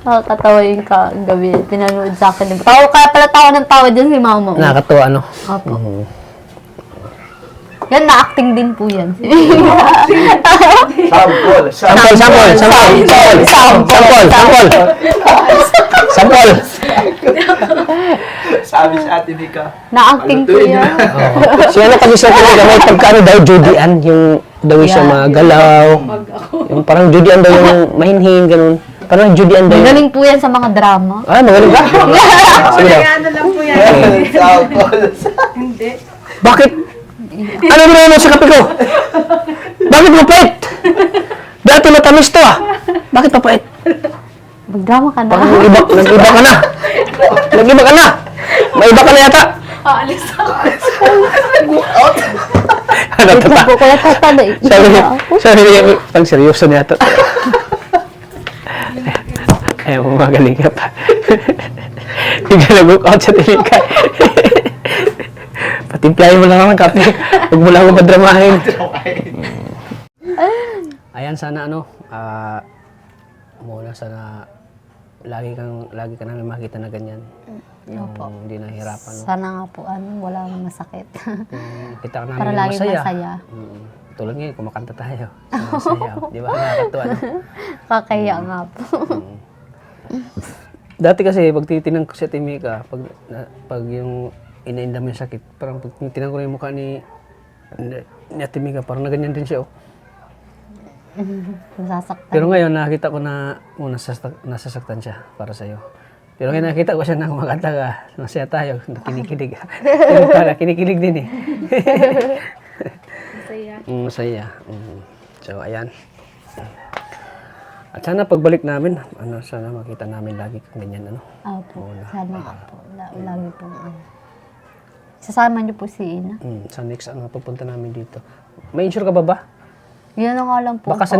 Nakakatawa yung gabi. Pinanood sa akin. Kaya pala tawa ng tawa dyan si Mama. Nakakatuwa ano. Opo. Yan, na-acting din po yan. Sample. Sample. Sabi sa Ate Mika. Na-acting po yan. Si ano kasi sa talaga, may pagkano daw, Judy Ann, yung daw siya magalaw. Yung parang Judy Ann daw yung mahinhin, ganun. Parang Judy Ann daw yung... Magaling po yan sa mga drama. Ah, magaling ka? Sige daw. Ano lang po yan. Sample. Hindi. Bakit? Ano mo naman sa kape ko? Bakit mapait? Dati matamis to ah. Bakit mapait? Mag-drama ka na. Parang nag-iba ka na. Nag-iba ka na. May iba ka na yata. Aalis ako. Ano Ito tata? po kaya tatalo. Sabi niya, pang seryoso niya ito. Ayaw mo magaling ka pa. Bigla nag-book out sa tilikay. Patimplayin mo lang ang kape. Huwag mo lang ako madramahin. Ayan, sana ano, muna sana lagi ka namin makita na ganyan. Yung hindi nahihirapan. No? Sana nga po, walang masakit. Kita ka namin Para yung lagi masaya. masaya. Tulad ngayon, kumakanta tayo. Masaya. Di ba? Nakakatuwa, no? Kakaya nga po. Dati kasi, pag titinan ko si Timika, pag yung inainda mo yung sakit, parang pag titinan ko na yung mukha ni Timika, parang na ganyan din siya, oh. Nasasaktan. Pero ngayon, nakita ko na nasasaktan siya para sa'yo. Pero ngayon, nakita ko siya na kumakanta ka, masaya tayo, kinikilig. Kinikilig din eh. Masaya. Masaya. So, ayan. At sana pagbalik namin, sana makita namin lagi kang ganyan, ano. Opo, sana nga po. Lagi po. Sasama niyo po si Ina. Sa next, pupunta namin dito. May insure ka ba? Yun na nga lang po. Baka sa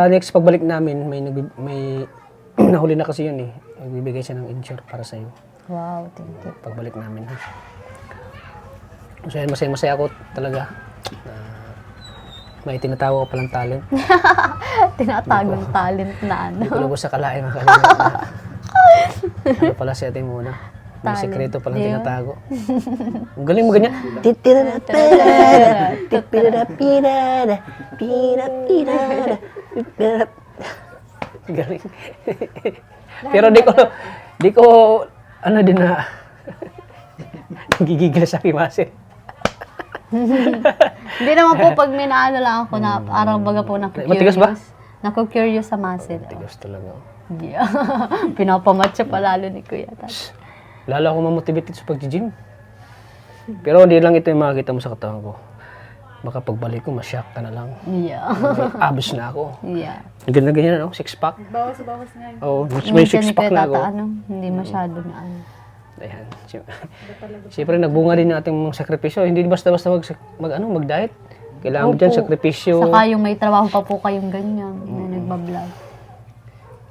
next pagbalik namin, may nahuli na kasi yun eh. Magbibigay siya ng insure para sa iyo. Wow, thank you. Pagbalik namin. Ha? So, masaya ako talaga. May tinatawa ko palang talent. Tinatagong talent na ano. Hindi ko lubos sa kalain makalimut na. Ano pala si Ate Mona? May Talent. sekreto palang Di ba? tinatago. Ang galing mo ganyan. Galing. Pero di ko, din na, gigigil sa kimasin. Hindi naman po pag minaano lang ako na parang baga po naku-curious. Matigas ba? Naku-curious sa muscle. Tigas talaga. Yeah. Pinapamatcha pa lalo ni Kuya. Lalo ako mamotivate sa pag-gym. Pero hindi lang ito yung makikita mo sa katawan ko. Baka pagbalik ko, masyak ka na lang. Yeah. May abs na ako. Yeah. Ganyan na ganyan, no? Six-pack. Bawas na yun. Oo, may Minsan six-pack na ako. Hindi masyado na ano. Ayan. Siyempre, nagbunga din yung ating mga sakripisyo. Hindi basta-basta mag-diet. Kailangan mo dyan, Opo. sakripisyo. Saka yung may trabaho pa po kayong ganyan na nagbablog.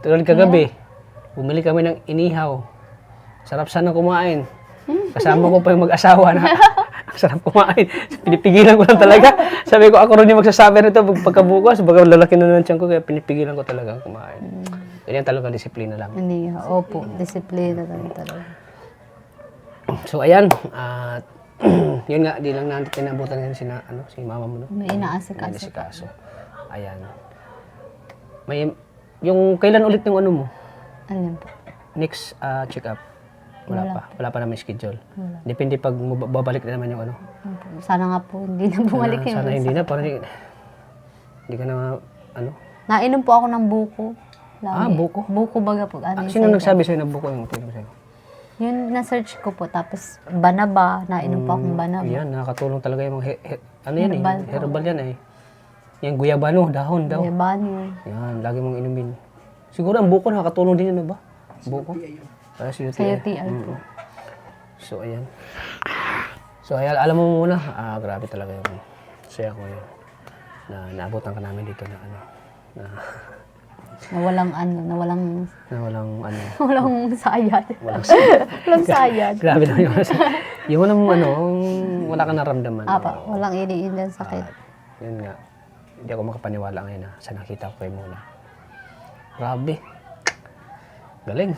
Tulad kagabi, bumili kami ng inihaw. Sarap sana kumain. Kasama ko pa yung mag-asawa na. Ang sarap kumain. Pinipigilan ko lang talaga. Sabi ko, ako rin yung magsasabi nito pagkabukas. Baga lalaki na ng tiyan ko, kaya pinipigilan ko talaga kumain. Ganyan talaga, disiplina lang. Hindi, opo, disiplina lang talaga. So, ayan. At yun nga, di lang natin tinabutan ngayon si mama mo. No? May inaasikaso. Inaasikaso. Ayan. Yung kailan ulit yung ano mo? Alam po. Next check-up? Wala pa namin schedule. Depende pag babalik na naman yung ano. Sana nga po hindi na bumalik yung Sana hindi na, parang hindi ka na, ano? Nainom po ako ng buko. Lagi. Buko? Buko baga po. Sino nagsabi sa'yo na buko yung tinom sa'yo? Yun, na-search ko po. Tapos, banaba. Nainom po akong banaba. Yan, nakakatulong talaga yung mga, Herbal. herbal yan eh. Yung guyabano, dahon daw. Banyo. Yan, lagi mong inumin. Siguro ang buko nakakatulong din yun, ba? Buko? Para sa UTI. Sa UTI po. So, ayan. So, ayan, alam mo muna, grabe talaga yung saya ko yun. Na naabutan ka namin dito na ano, na Na walang walang sayad. Walang sayad. Grabe naman yung yung walang wala ka naramdaman. Apa, walang iniindan sakit. Yun nga. Hindi ako makapaniwala ngayon sa nakita ko kay Mona. Grabe. Galing.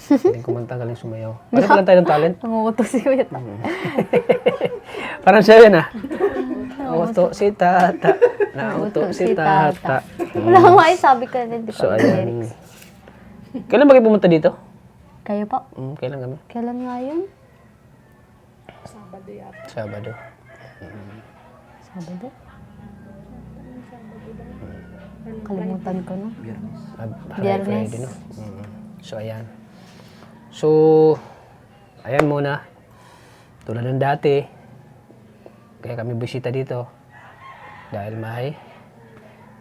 Galing kumanta, galing sumayaw. Ano pala tayo ng talent? Nanguto si Kuya. Parang siya yun Nauto si tata. Nauto si tata. Wala nga sabi ka na, hindi So, pa ayan. Kailan ba kayo pumunta dito? Kayo pa? Kailan kami? Kailan nga yun? Sabado. Sabado? Kalimutan ko na. Biyernes. Friday, no? So, ayan. So, ayan muna. Tulad ng dati, kaya kami bisita dito. Dahil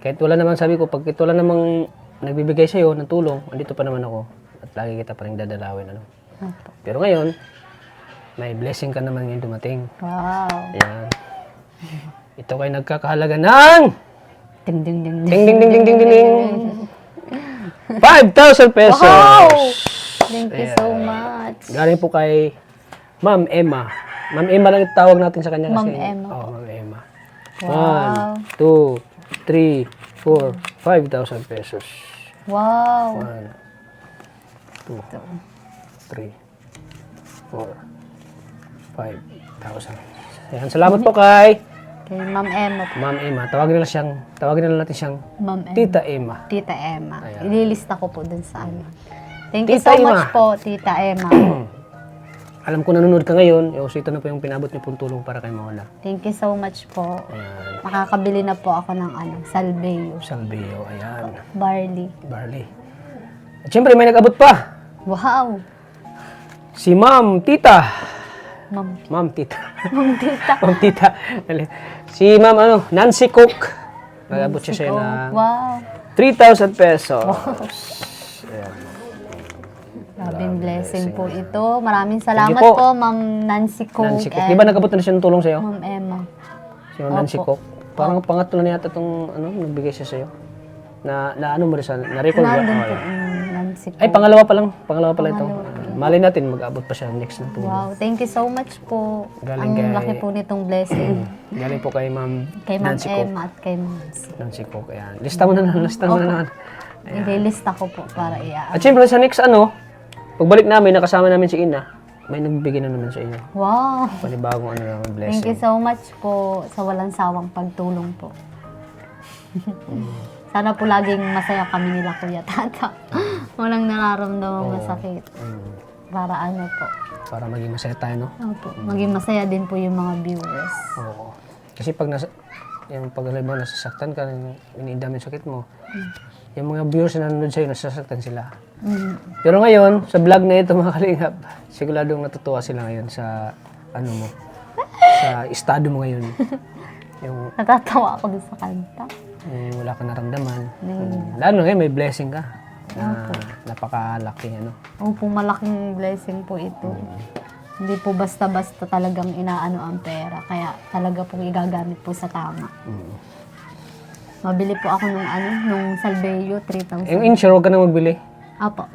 kahit wala naman sabi ko, pag wala namang nagbibigay sa'yo ng tulong, andito pa naman ako. At lagi kita pa rin dadalawin. Pero ngayon, may blessing ka naman yung dumating. Wow. Ayan. Ito kayo nagkakahalaga ng Ding ding ding ding ding ding ding ding ding ding 5,000 pesos. Wow! Thank you so much. Galing po kay Ma'am Emma. Ma'am Emma lang itawag natin sa kanya kasi. Ma'am Emma. Ma'am Emma. Wow. 1, 2, 3, 4, 5,000 pesos. Wow. 1, 2, 3, 4, 5,000. Ayan, salamat po kay Kay Ma'am Emma. Ma'am Emma. Tawagin na natin siyang Ma'am Emma. Tita Emma. Tita Emma. Ayan. Ililista ko po dun sa ano. Thank you Tita so Emma. much po, Tita Emma. Alam ko nanonood ka ngayon. Ito na po yung pinabot niyo pong tulong para kay Mona. Thank you so much po. Ayan. Makakabili na po ako ng salveyo. Salvio. Ayan. Barley. Barley. At syempre may nag-abot pa. Wow. Si Ma'am Tita. Ma'am. Ma'am Tita. Ma'am Tita. Ma'am Tita. Si Ma'am Nancy Cook. Nag-abot siya sa'yo ng Wow. 3,000 pesos. Ayan. Grabing blessing po ito. Maraming salamat po. po, Ma'am Nancy Cook. Nancy Cook. and Di ba nag-abot na siya ng tulong sa'yo? Ma'am Emma. Si Ma'am Nancy Opo. Cook. Parang pangatlo na yata itong nagbigay siya sa'yo. Na ano mo rin sa, na-record ba? Nandun po Oh, yung Nancy Cook. ay, pangalawa pa lang. Pangalawa pala ito. Malay natin, mag-abot pa siya next na tulong. Wow, thank you so much po. Galing Ang kay- laki po nitong blessing. Galing po kay Ma'am Kay Ma'am Nancy Cook. Emma at kay Ma'am Nancy. Nancy Cook. Ayan. Lista mo na naman. Ililista ko po para At syempre sa next pagbalik namin, nakasama namin si Ina, may nagbibigay na naman sa inyo. Wow. Panibagong naman, Thank you blessing. so much po sa walang sawang pagtulong po. Sana po laging masaya kami nila Kuya Tata. Walang nararamdamang masakit. Para ano po. Para maging masaya tayo, no? Opo. Maging masaya din po yung mga viewers. Oo. Kasi pag halimbawa nasasaktan ka, iniindam yung sakit mo, yung mga viewers na nanonood sa'yo, nasasaktan sila. Pero ngayon, sa vlog na ito mga kalingap, siguradong natutuwa sila ngayon sa sa estado mo ngayon. Yung Natatawa ako dun sa kanta. wala kang naramdaman. Lalo ngayon, may blessing ka. Na napakalaki, Opo, malaking blessing po ito. Hindi po basta-basta talagang inaano ang pera. Kaya talaga pong igagamit po sa tama. Mabili po ako nung salveyo, 3,000. Yung insure, huwag ka na magbili. Apo.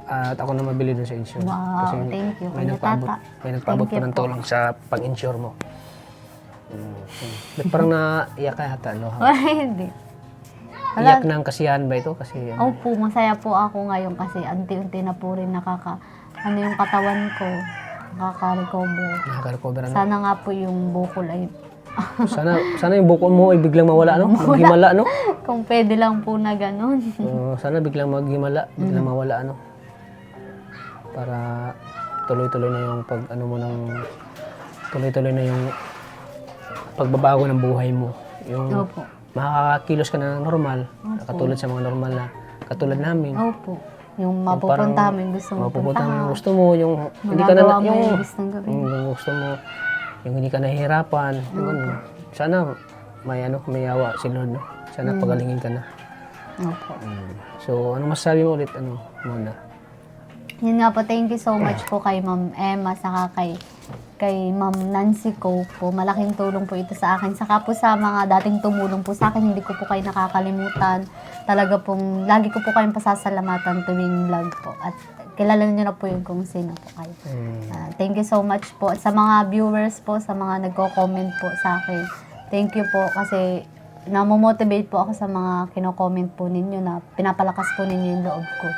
At ako na mabili dun sa insure. Wow, thank you, May Kuya nagpaabot, Tata. may nagpaabot Thank pa you ng po. tulong sa pag-insure mo. Ba't parang naiyak ka yata, no? Ay, hindi. Iyak ng kasiyahan ba ito? Kasi Opo, masaya po ako ngayon kasi unti-unti na po rin yung katawan ko, nakaka-recover. nakaka-recover na. Sana nga po yung bukol ay, Sana yung bukol mo ay biglang mawala, no? Maghimala, no? kung pwede lang po na ganun. Sana biglang maghimala, biglang mawala, no? Para tuloy-tuloy na yung tuloy-tuloy na yung pagbabago ng buhay mo. Yung Opo. makakakilos ka na ng normal, katulad sa mga normal na katulad namin. Opo. Yung mapupunta mo, yung gusto mo Mapupunta mo puntahan. yung gusto mo, yung hindi ka na Magagawa mo yung gustong gawin. yung gusto mo, yung hindi ka nahihirapan, yung ganun. Sana may awa si Lord, no? Sana pagalingin ka na. Opo. So, ano masasabi mo ulit, Mona? Yun nga po, thank you so much po kay Ma'am Emma, saka kay Ma'am Nancy ko po. Malaking tulong po ito sa akin. Saka po sa mga dating tumulong po sa akin, hindi ko po kayo nakakalimutan. Talaga pong, lagi ko po kayong pasasalamatan tuwing vlog po. At kilala niyo na po yung kung sino po kayo. Thank you so much po. At sa mga viewers po, sa mga nagko-comment po sa akin, thank you po kasi namomotivate po ako sa mga kino-comment po ninyo na pinapalakas po ninyo yung loob ko.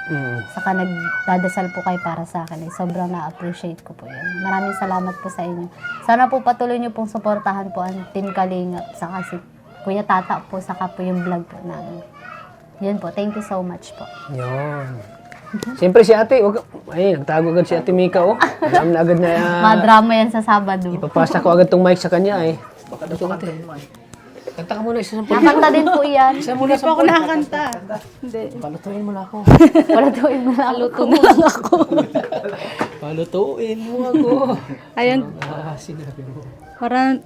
Saka nagdadasal po kayo para sa akin. Sobrang na-appreciate ko po yun. Maraming salamat po sa inyo. Sana po patuloy nyo pong suportahan po ang Team Kalingap. Saka si Kuya Tata po, saka po yung vlog po namin. Yun po. Thank you so much po. Yun. Siyempre si ate, ay, nagtago agad si ate Mika, oh. Alam na agad na, Madrama yan sa Sabado. ipapasa ko agad tong mic sa kanya, eh. Baka daw ate. Kanta ka muna, isa sa puli. Nakanta din po yan. Isa muna sa Ako puli. nakakanta. Hindi. Palutuin mo na ako. Palutuin mo na ako. Palutuin mo ako. Ayun, Sinabi mo.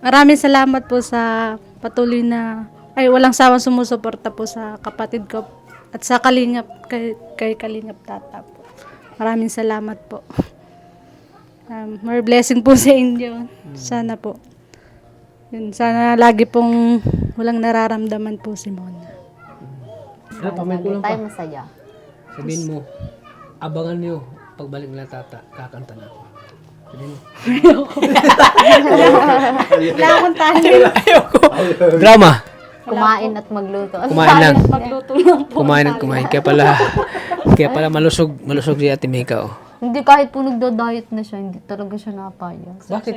maraming salamat po sa patuloy na, walang sawang sumusuporta po sa kapatid ko at sa Kalingap, kay Kalingap Tata po. Maraming salamat po. More blessing po sa inyo. Sana po. Yun, sana lagi pong walang nararamdaman po si Mona. Pamay ko lang pa. Tayo masaya. Sabihin mo, abangan nyo, pagbalik nila Tata, kakanta na ako. Sabihin mo. Wala akong talo. Drama. Kumain at magluto. Kumain lang. Magluto lang po. Kumain at kumain. Kaya pala malusog si ate Mika, oh. Hindi, kahit po nagdo-diet na siya, hindi talaga siya napaya. Bakit?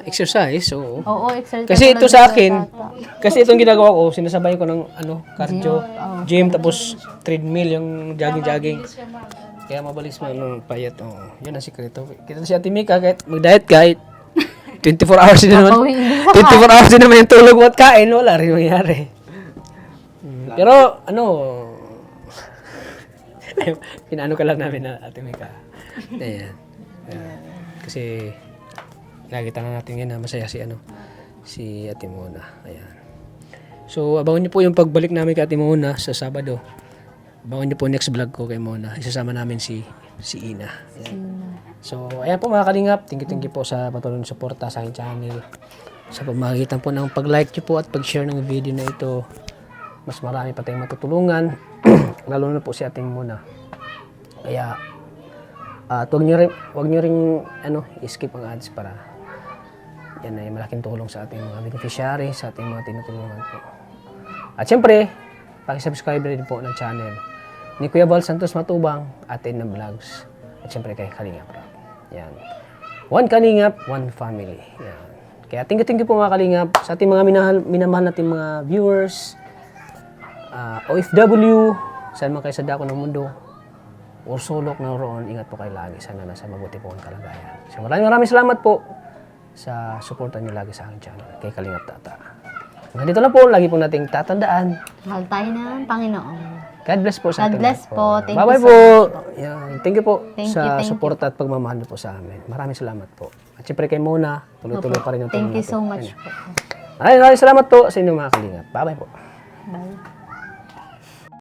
Exercise, oo. Oo, exercise. Kasi ito talaga sa siya, akin, Tata. kasi itong ginagawa ko, sinasabay ko ng cardio, gym, tapos treadmill, yung jogging. Kaya mabalis mo ng payat. Oh, yun ang sikreto. Kita si Ate Mika, kahit mag-diet kahit 24 hours din naman. 24 hours din naman yung tulog mo at kain, wala rin mangyari. Pero, pinaano ka lang namin na Ate Mika. Ayan. Kasi, nakita na natin yan na masaya si Ate Mona. Ayan. So, abangan niyo po yung pagbalik namin kay Ate Mona sa Sabado. Abangan niyo po next vlog ko kay Mona. Isasama namin si Ina. Ayan. So, ayan po mga kalingap. Thank you po sa patuloy na suporta sa aking channel. Sa pamamagitan po ng pag-like niyo po at pag-share ng video na ito. Mas marami pa tayong matutulungan. Lalo na po si Ate Mona. Kaya, at huwag nyo ring skip ang ads para yan ay malaking tulong sa ating mga beneficiary, sa ating mga tinutulungan po. At syempre, pakisubscribe rin po ng channel ni Kuya Val Santos Matubang, Atin na Vlogs. At syempre kay Kalingap Rob. Yan. One Kalingap, one family. Yan. Kaya thank you po mga Kalingap sa ating mga minamahal nating mga viewers, OFW, saan man kayo sa dako ng mundo, or sulok na roon, ingat po kayo lagi. Sana nasa mabuti po ang kalagayan. So maraming salamat po sa suporta niyo lagi sa aking channel, kay Kalingap Tata. Ganito lang po, lagi po nating tatandaan. Mahal tayo ng Panginoon. God bless po sa God ating bless lahat po. Thank you Bye-bye so po. much po. Yan. Thank you po Thank sa you. suporta at pagmamahal niyo po sa amin. Maraming salamat po. At syempre kay Mona, tuloy-tuloy pa rin yung Thank tulong you na to. so much po. Maraming salamat po sa inyo mga Kalingap. Bye-bye po. Bye.